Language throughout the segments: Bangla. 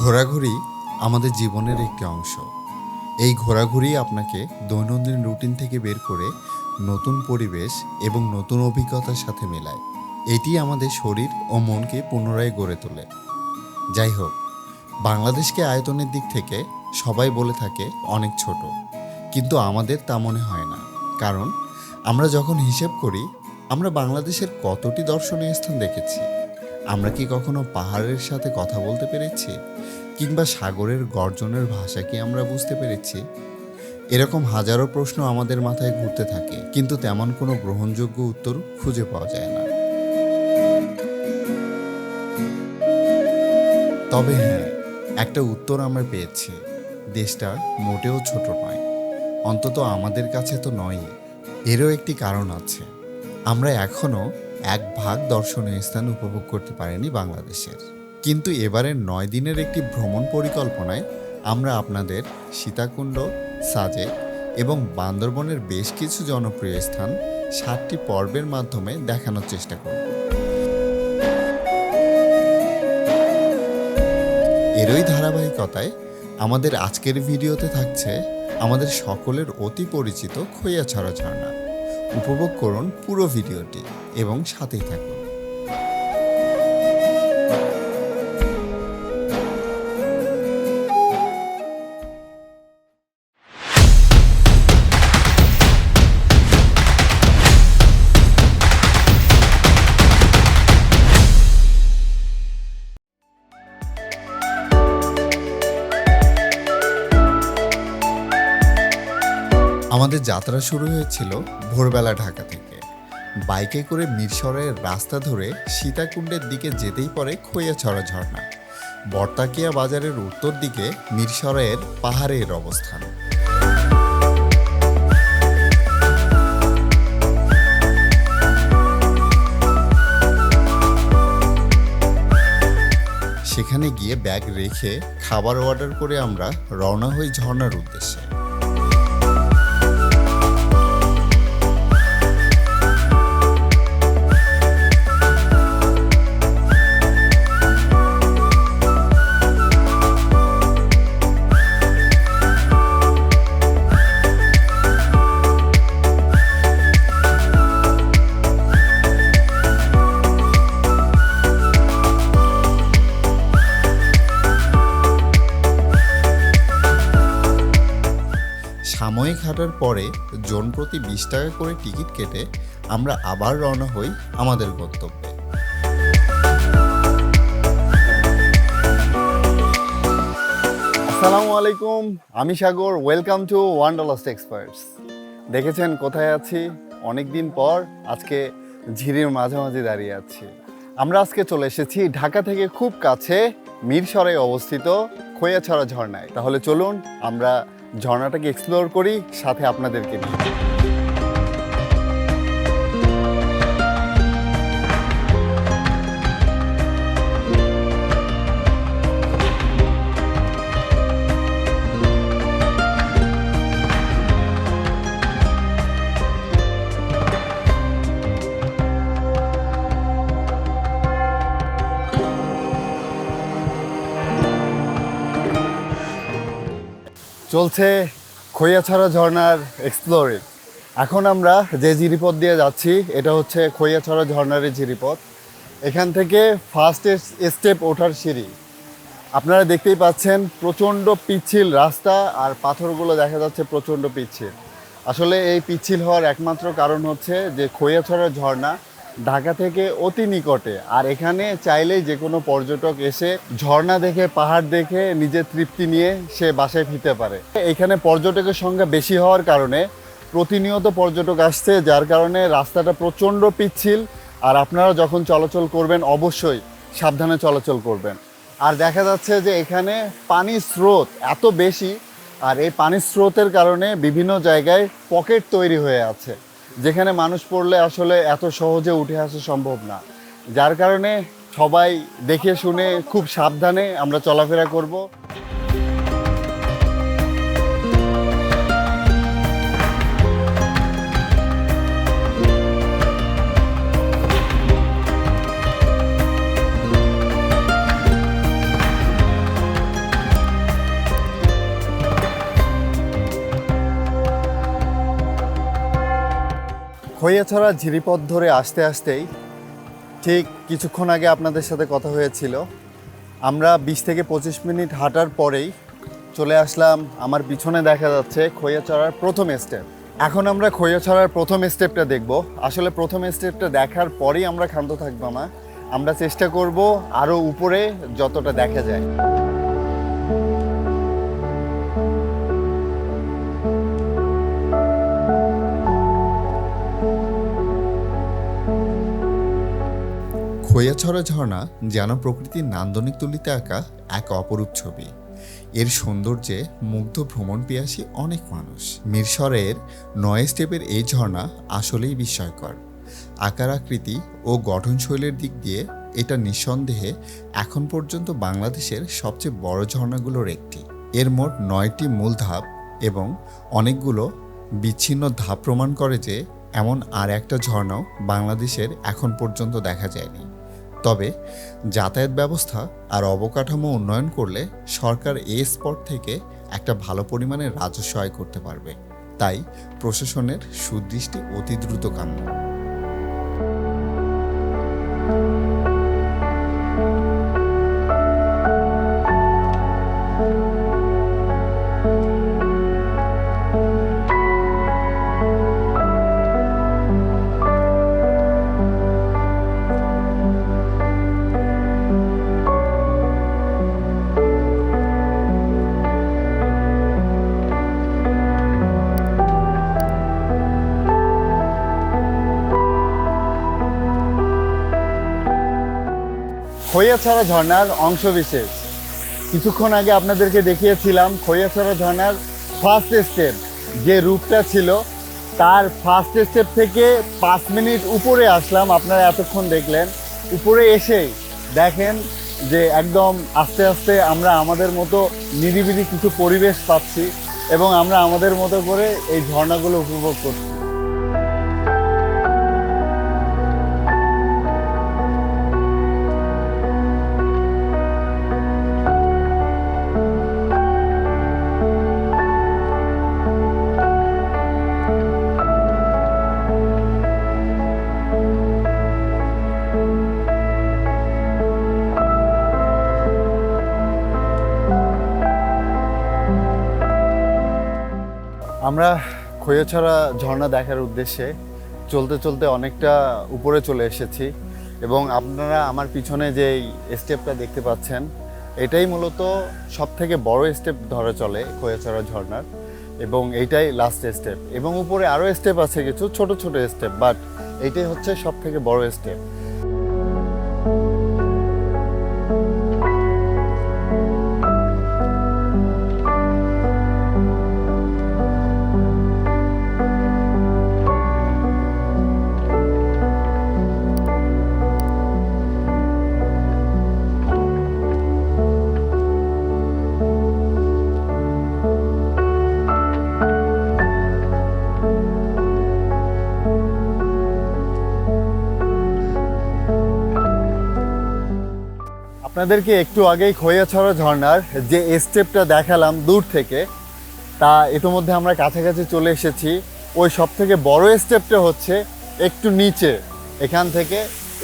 ঘোরাঘুরি আমাদের জীবনের একটি অংশ। এই ঘোরাঘুরি আপনাকে দৈনন্দিন রুটিন থেকে বের করে নতুন পরিবেশ এবং নতুন অভিজ্ঞতার সাথে মেলায়। এটি আমাদের শরীর ও মনকে পুনরায় গড়ে তোলে। যাই হোক, বাংলাদেশকে আয়তনের দিক থেকে সবাই বলে থাকে অনেক ছোট, কিন্তু আমাদের তা মনে হয় না। কারণ আমরা যখন হিসেব করি আমরা বাংলাদেশের কতটি দর্শনীয় স্থান দেখেছি। আমরা কি কখনো পাহাড়ের সাথে কথা বলতে পেরেছি, কিংবা সাগরের গর্জনের ভাষা কি আমরা বুঝতে পেরেছি? এরকম হাজারো প্রশ্ন আমাদের মাথায় ঘুরতে থাকে, কিন্তু তেমন কোনো গ্রহণযোগ্য উত্তর খুঁজে পাওয়া যায় না। তবে হ্যাঁ, একটা উত্তর আমরা পেয়েছি। দেশটা মোটেও ছোট নয়, অন্তত আমাদের কাছে তো নয়ই। এরও একটি কারণ আছে। আমরা এখনও 1/2 দর্শনীয় স্থান উপভোগ করতে পারিনি বাংলাদেশের। কিন্তু এবারের 9 দিনের একটি ভ্রমণ পরিকল্পনায় আমরা আপনাদের সীতাকুণ্ড, সাজেক এবং বান্দরবনের বেশ কিছু জনপ্রিয় স্থান 7টি পর্বের মাধ্যমে দেখানোর চেষ্টা করব। এরই ধারাবাহিকতায় আমাদের আজকের ভিডিওতে থাকছে আমাদের সকলের অতি পরিচিত খৈয়াছড়া ঝর্ণা। উপভোগ করুন পুরো ভিডিওটি এবং সাথেই থাকুন। আমাদের যাত্রা শুরু হয়েছিল ভোরবেলা ঢাকা থেকে। বাইকে করে মিরসরাইয়ের রাস্তা ধরে সীতাকুণ্ডের দিকে যেতেই পড়ে খৈয়াছড়া ঝর্ণা। বর্তাকিয়া বাজারের উত্তর দিকে মিরসরাইয়ের পাহাড়ের অবস্থান। সেখানে গিয়ে ব্যাগ রেখে খাবার অর্ডার করে আমরা রওনা হই ঝর্ণার উদ্দেশ্যে। সাময়িক হাঁটার পরে জন প্রতি 20 টাকা করে টিকিট কেটে আমরা আবার রওনা হই আমাদের গন্তব্যে। আসসালামু আলাইকুম, আমি Sagar. Welcome to Wanderlust experts. দেখেছেন কোথায় আছি? অনেকদিন পর আজকে ঝিরির মাঝামাঝি দাঁড়িয়ে আছি। আমরা আজকে চলে এসেছি ঢাকা থেকে খুব কাছে মিরসরাই অবস্থিত খৈয়াছড়া ঝর্ণায়। তাহলে চলুন আমরা ঝর্ণাটাকে এক্সপ্লোর করি, সাথে আপনাদেরকে নিয়ে। চলছে খৈয়াছড়া ঝর্ণার এক্সপ্লোরিং। এখন আমরা যে জিরিপথ দিয়ে যাচ্ছি এটা হচ্ছে খৈয়াছড়া ঝর্ণার জিরিপথ। এখান থেকে ফার্স্ট স্টেপ ওঠার সিঁড়ি। আপনারা দেখতেই পাচ্ছেন প্রচণ্ড পিচ্ছিল রাস্তা, আর পাথরগুলো দেখা যাচ্ছে প্রচণ্ড পিচ্ছিল। আসলে এই পিচ্ছিল হওয়ার একমাত্র কারণ হচ্ছে যে খৈয়াছড়া ঝর্ণা ঢাকা থেকে অতি নিকটে, আর এখানে চাইলেই যে কোনো পর্যটক এসে ঝর্ণা দেখে, পাহাড় দেখে নিজের তৃপ্তি নিয়ে সে বাসায় ফিরতে পারে। এখানে পর্যটকের সংখ্যা বেশি হওয়ার কারণে প্রতিনিয়ত পর্যটক আসছে, যার কারণে রাস্তাটা প্রচণ্ড পিচ্ছিল। আর আপনারা যখন চলাচল করবেন অবশ্যই সাবধানে চলাচল করবেন। আর দেখা যাচ্ছে যে এখানে পানির স্রোত এত বেশি, আর এই পানির স্রোতের কারণে বিভিন্ন জায়গায় পকেট তৈরি হয়ে আছে, যেখানে মানুষ পড়লে আসলে এত সহজে উঠে আসা সম্ভব না। যার কারণে সবাই দেখে শুনে খুব সাবধানে আমরা চলাফেরা করব। খৈয়াছড়া ঝিরিপথ ধরে আসতে আসতেই ঠিক কিছুক্ষণ আগে আপনাদের সাথে কথা হয়েছিল, আমরা 20 থেকে 25 মিনিট হাঁটার পরেই চলে আসলাম। আমার পিছনে দেখা যাচ্ছে খৈয়াছড়ার প্রথম স্টেপ। এখন আমরা খৈয়াছড়ার প্রথম স্টেপটা দেখব। আসলে প্রথম স্টেপটা দেখার পরেই আমরা ক্ষান্ত থাকবো না, আমরা চেষ্টা করব আরও উপরে যতটা দেখা যায়। খৈয়াছড়া ঝর্ণা যেন প্রকৃতির নান্দনিক তুলিতে আঁকা এক অপরূপ ছবি। এর সৌন্দর্যে মুগ্ধ ভ্রমণ পিয়াসী অনেক মানুষ। মিরসরের 9 স্টেপের এই ঝর্ণা আসলেই বিস্ময়কর। আকার আকৃতি ও গঠনশৈলীর দিক দিয়ে এটা নিঃসন্দেহে এখন পর্যন্ত বাংলাদেশের সবচেয়ে বড় ঝর্ণাগুলোর একটি। এর মোট 9টি মূল ধাপ এবং অনেকগুলো বিচ্ছিন্ন ধাপ প্রমাণ করে যে এমন আর একটা ঝর্ণাও বাংলাদেশের এখন পর্যন্ত দেখা যায়নি। তবে যাতায়াত ব্যবস্থা আর অবকাঠামো উন্নয়ন করলে সরকার এই স্পট থেকে একটা ভালো পরিমাণে রাজস্ব আয় করতে পারবে, তাই প্রশাসনের সুদৃষ্টি অতি দ্রুত কাম্য। খৈয়াছড়া ঝর্ণার অংশবিশেষ কিছুক্ষণ আগে আপনাদেরকে দেখিয়েছিলাম। খৈয়াছড়া ঝর্ণার ফার্স্ট স্টেপ যে রূপটা ছিল, তার ফার্স্ট স্টেপ থেকে 5 মিনিট উপরে আসলাম। আপনারা এতক্ষণ দেখলেন, উপরে এসেই দেখেন যে একদম আস্তে আস্তে আমরা আমাদের মতো নিরিবিলি কিছু পরিবেশ পাচ্ছি এবং আমরা আমাদের মতো করে এই ঝর্ণাগুলো উপভোগ করছি। আমরা খৈয়াছড়া ঝর্ণা দেখার উদ্দেশ্যে চলতে চলতে অনেকটা উপরে চলে এসেছি এবং আপনারা আমার পিছনে যে স্টেপটা দেখতে পাচ্ছেন, এটাই মূলত সবথেকে বড় স্টেপ ধরে চলে খৈয়াছড়া ঝর্ণার এবং এইটাই লাস্ট স্টেপ। এবং উপরে আরও স্টেপ আছে কিছু ছোট ছোট স্টেপ, বাট এইটাই হচ্ছে সবথেকে বড় স্টেপ। আপনাদেরকে একটু আগেই খৈয়াছড়া ঝর্ণার যে স্টেপটা দেখালাম দূর থেকে, তা ইতিমধ্যে আমরা কাছাকাছি চলে এসেছি। ওই সব থেকে বড় স্টেপটা হচ্ছে একটু নিচে এখান থেকে।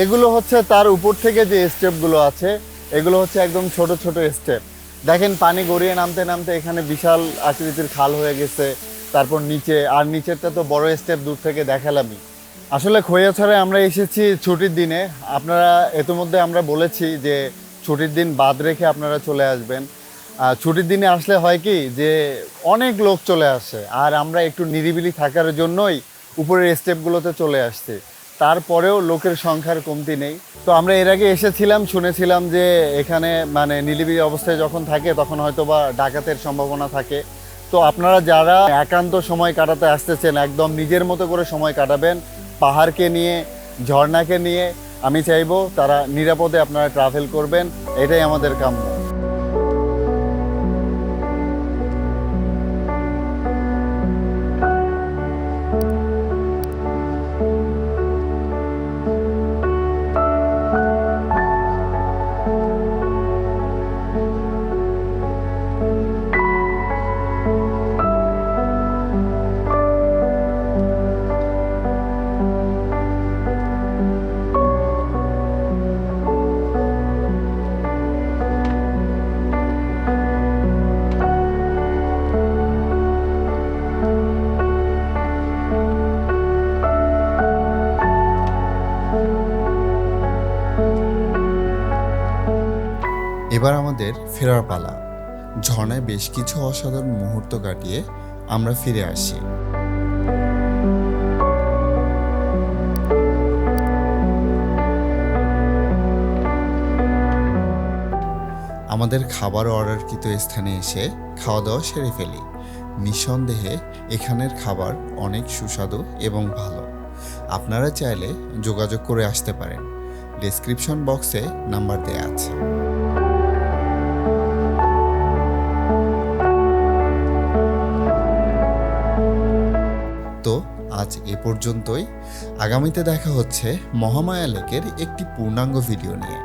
এগুলো হচ্ছে তার উপর থেকে যে স্টেপগুলো আছে, এগুলো হচ্ছে একদম ছোট ছোট স্টেপ। দেখেন পানি গড়িয়ে নামতে নামতে এখানে বিশাল আকৃতির খাল হয়ে গেছে। তারপর নিচে, আর নিচেরটা তো বড় স্টেপ দূর থেকে দেখালামই। আসলে খৈয়াছড়ায় আমরা এসেছি ছুটির দিনে। আপনারা ইতিমধ্যে আমরা বলেছি যে ছুটির দিন বাদ রেখে আপনারা চলে আসবেন। ছুটির দিনে আসলে হয় কি যে অনেক লোক চলে আসে, আর আমরা একটু নিরিবিলি থাকার জন্যই উপরের স্টেপগুলোতে চলে আসছি। তারপরেও লোকের সংখ্যার কমতি নেই। তো আমরা এর আগে এসেছিলাম, শুনেছিলাম যে এখানে মানে নিরিবিলি অবস্থায় যখন থাকে তখন হয়তো বা ডাকাতের সম্ভাবনা থাকে। তো আপনারা যারা একান্ত সময় কাটাতে আসতেছেন, একদম নিজের মতো করে সময় কাটাবেন, পাহাড়কে নিয়ে, ঝর্ণাকে নিয়ে, আমি চাইবো তারা নিরাপদে আপনারা ট্রাভেল করবেন, এটাই আমাদের কাম্য। এবার আমাদের ফেরার পালা। ঝর্ণায় বেশ কিছু অসাধারণ মুহূর্ত কাটিয়ে আমরা ফিরে আসি। আমাদের খাবার অর্ডারকৃত স্থানে এসে খাওয়া দাওয়া সেরে ফেলি। নিঃসন্দেহে এখানের খাবার অনেক সুস্বাদু এবং ভালো। আপনারা চাইলে যোগাযোগ করে আসতে পারেন, ডেসক্রিপশন বক্সে নাম্বার দেয়া আছে। তো আজ এ পর্যন্তই। আগামীতে দেখা হচ্ছে মহামায়া লেকের একটি পূর্ণাঙ্গ ভিডিও নিয়ে।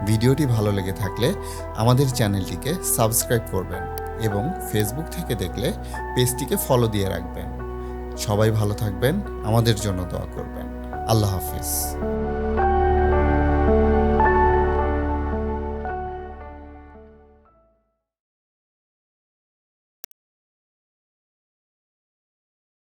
ভিডিওটি ভালো লেগে থাকলে আমাদের চ্যানেলটিকে সাবস্ক্রাইব করবেন এবং ফেসবুক থেকে দেখলে পেজটিকে ফলো দিয়ে রাখবেন। সবাই ভালো থাকবেন, আমাদের জন্য দোয়া করবেন। আল্লাহ হাফিজ।